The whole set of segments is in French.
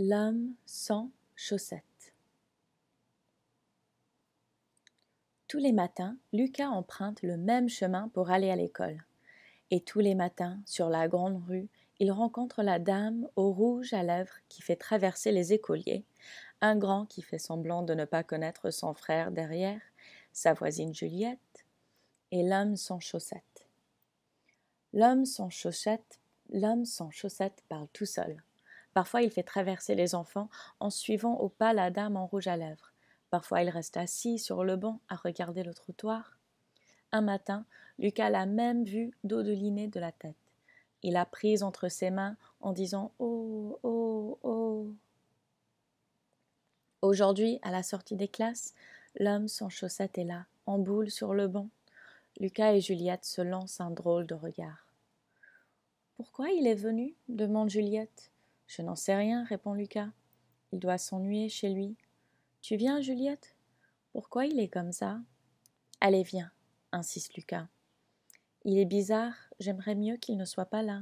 L'homme sans chaussettes. Tous les matins, Lucas emprunte le même chemin pour aller à l'école. Et tous les matins, sur la grande rue, il rencontre la dame au rouge à lèvres qui fait traverser les écoliers, un grand qui fait semblant de ne pas connaître son frère derrière, sa voisine Juliette, et l'homme sans chaussettes. L'homme sans chaussettes parle tout seul. Parfois, il fait traverser les enfants en suivant au pas la dame en rouge à lèvres. Parfois, il reste assis sur le banc à regarder le trottoir. Un matin, Lucas l'a même vu dodeliner de la tête. Il l'a prise entre ses mains en disant « Oh, oh, oh ». Aujourd'hui, à la sortie des classes, l'homme sans chaussettes est là, en boule sur le banc. Lucas et Juliette se lancent un drôle de regard. « Pourquoi il est venu ?» demande Juliette. « Je n'en sais rien, » répond Lucas. « Il doit s'ennuyer chez lui. »« Tu viens, Juliette ? Pourquoi il est comme ça ?»« Allez, viens, » insiste Lucas. « Il est bizarre, j'aimerais mieux qu'il ne soit pas là. »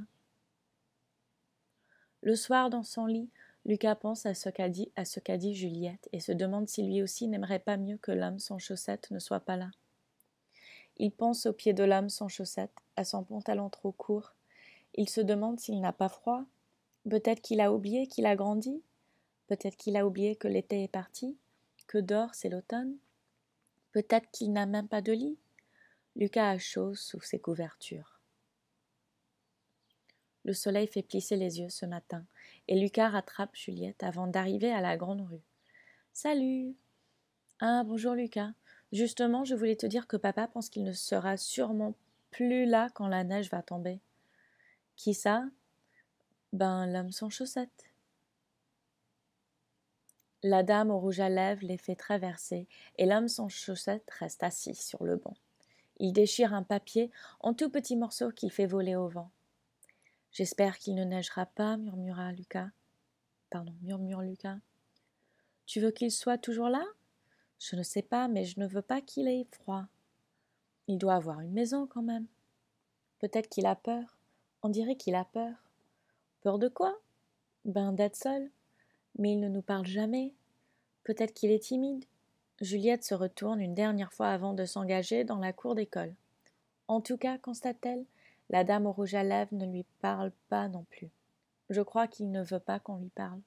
Le soir, dans son lit, Lucas pense à ce qu'a dit Juliette et se demande si lui aussi n'aimerait pas mieux que l'homme sans chaussettes ne soit pas là. Il pense aux pieds de l'homme sans chaussettes, à son pantalon trop court. Il se demande s'il n'a pas froid. Peut-être qu'il a oublié qu'il a grandi. Peut-être qu'il a oublié que l'été est parti, que dehors c'est l'automne. Peut-être qu'il n'a même pas de lit. Lucas a chaud sous ses couvertures. Le soleil fait plisser les yeux ce matin, et Lucas rattrape Juliette avant d'arriver à la grande rue. « Salut !»« Ah, bonjour Lucas. Justement, je voulais te dire que papa pense qu'il ne sera sûrement plus là quand la neige va tomber. »« Qui ça ?»« Ben, l'homme sans chaussettes. » La dame au rouge à lèvres les fait traverser, et l'homme sans chaussettes reste assis sur le banc. Il déchire un papier en tout petits morceaux qu'il fait voler au vent. « J'espère qu'il ne neigera pas, » murmure Lucas. « Tu veux qu'il soit toujours là ? » ?»« Je ne sais pas, mais je ne veux pas qu'il ait froid. » »« Il doit avoir une maison quand même. » »« Peut-être qu'il a peur. On dirait qu'il a peur. » »« Peur de quoi ? » ?»« Ben d'être seul. Mais il ne nous parle jamais. Peut-être qu'il est timide. » Juliette se retourne une dernière fois avant de s'engager dans la cour d'école. En tout cas, constate-t-elle, la dame au rouge à lèvres ne lui parle pas non plus. Je crois qu'il ne veut pas qu'on lui parle.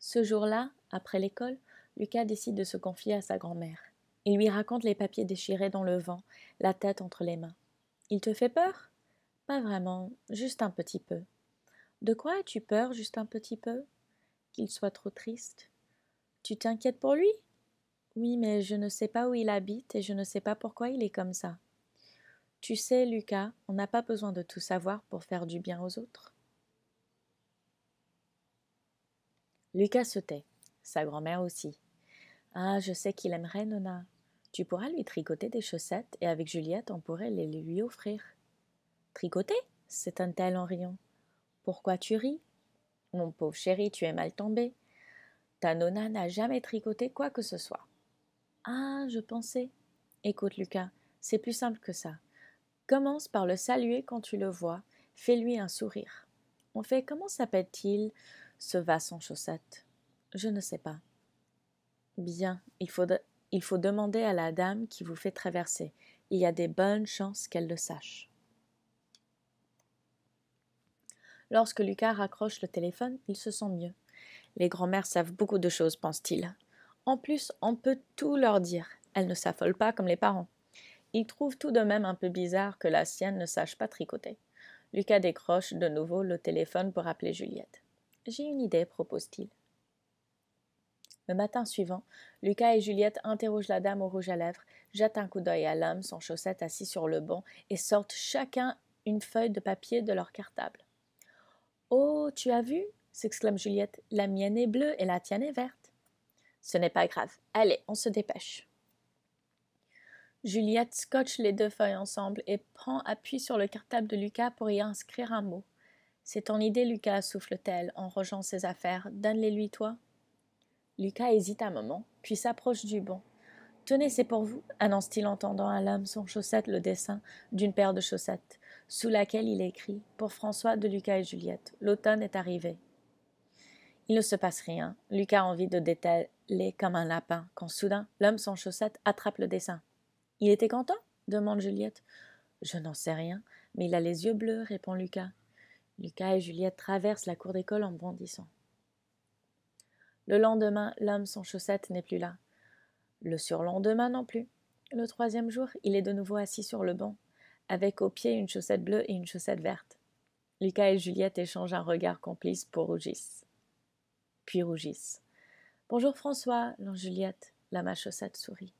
Ce jour-là, après l'école, Lucas décide de se confier à sa grand-mère. Il lui raconte les papiers déchirés dans le vent, la tête entre les mains. « Il te fait peur ? » ?»« Pas vraiment, juste un petit peu. »« De quoi as-tu peur, juste un petit peu ? » ?»« Qu'il soit trop triste. »« Tu t'inquiètes pour lui ? » ?»« Oui, mais je ne sais pas où il habite et je ne sais pas pourquoi il est comme ça. » « Tu sais, Lucas, on n'a pas besoin de tout savoir pour faire du bien aux autres. » Lucas se tait. Sa grand-mère aussi. « Ah, je sais qu'il aimerait, Nona. Tu pourras lui tricoter des chaussettes et avec Juliette, on pourrait les lui offrir. »« Tricoter ?» s'étonne-t-elle en riant. « Pourquoi tu ris ? Mon pauvre chéri, tu es mal tombé. Ta Nona n'a jamais tricoté quoi que ce soit. »« Ah, je pensais. Écoute, Lucas, c'est plus simple que ça. Commence par le saluer quand tu le vois. Fais-lui un sourire. On fait comment s'appelle-t-il, ce va sans chaussettes ? Je ne sais pas. Bien, il faut demander à la dame qui vous fait traverser. Il y a des bonnes chances qu'elle le sache. Lorsque Lucas raccroche le téléphone, il se sent mieux. Les grand-mères savent beaucoup de choses, pense-t-il. En plus, on peut tout leur dire. Elles ne s'affolent pas comme les parents. Il trouve tout de même un peu bizarre que la sienne ne sache pas tricoter. Lucas décroche de nouveau le téléphone pour appeler Juliette. « J'ai une idée, » propose-t-il. Le matin suivant, Lucas et Juliette interrogent la dame au rouge à lèvres, jettent un coup d'œil à l'homme sans chaussettes assis sur le banc et sortent chacun une feuille de papier de leur cartable. « Oh, tu as vu ?» s'exclame Juliette. « La mienne est bleue et la tienne est verte. »« Ce n'est pas grave. Allez, on se dépêche. » Juliette scotche les deux feuilles ensemble et prend appui sur le cartable de Lucas pour y inscrire un mot. « C'est ton idée, Lucas, souffle-t-elle en rangeant ses affaires. Donne-les-lui, toi. » Lucas hésite un moment, puis s'approche du banc. « Tenez, c'est pour vous, » annonce-t-il en tendant à l'homme sans chaussettes le dessin d'une paire de chaussettes, sous laquelle il écrit « Pour François de Lucas et Juliette. L'automne est arrivé. Il ne se passe rien. Lucas a envie de détaler comme un lapin, quand soudain, l'homme sans chaussettes attrape le dessin. « Il était content ?» demande Juliette. « Je n'en sais rien, mais il a les yeux bleus, répond Lucas. Lucas et Juliette traversent la cour d'école en bondissant. Le lendemain, l'homme sans chaussettes n'est plus là. Le surlendemain non plus. Le troisième jour, il est de nouveau assis sur le banc, avec au pied une chaussette bleue et une chaussette verte. Lucas et Juliette échangent un regard complice puis rougissent. « Bonjour François, lance Juliette. La machaussette sourit.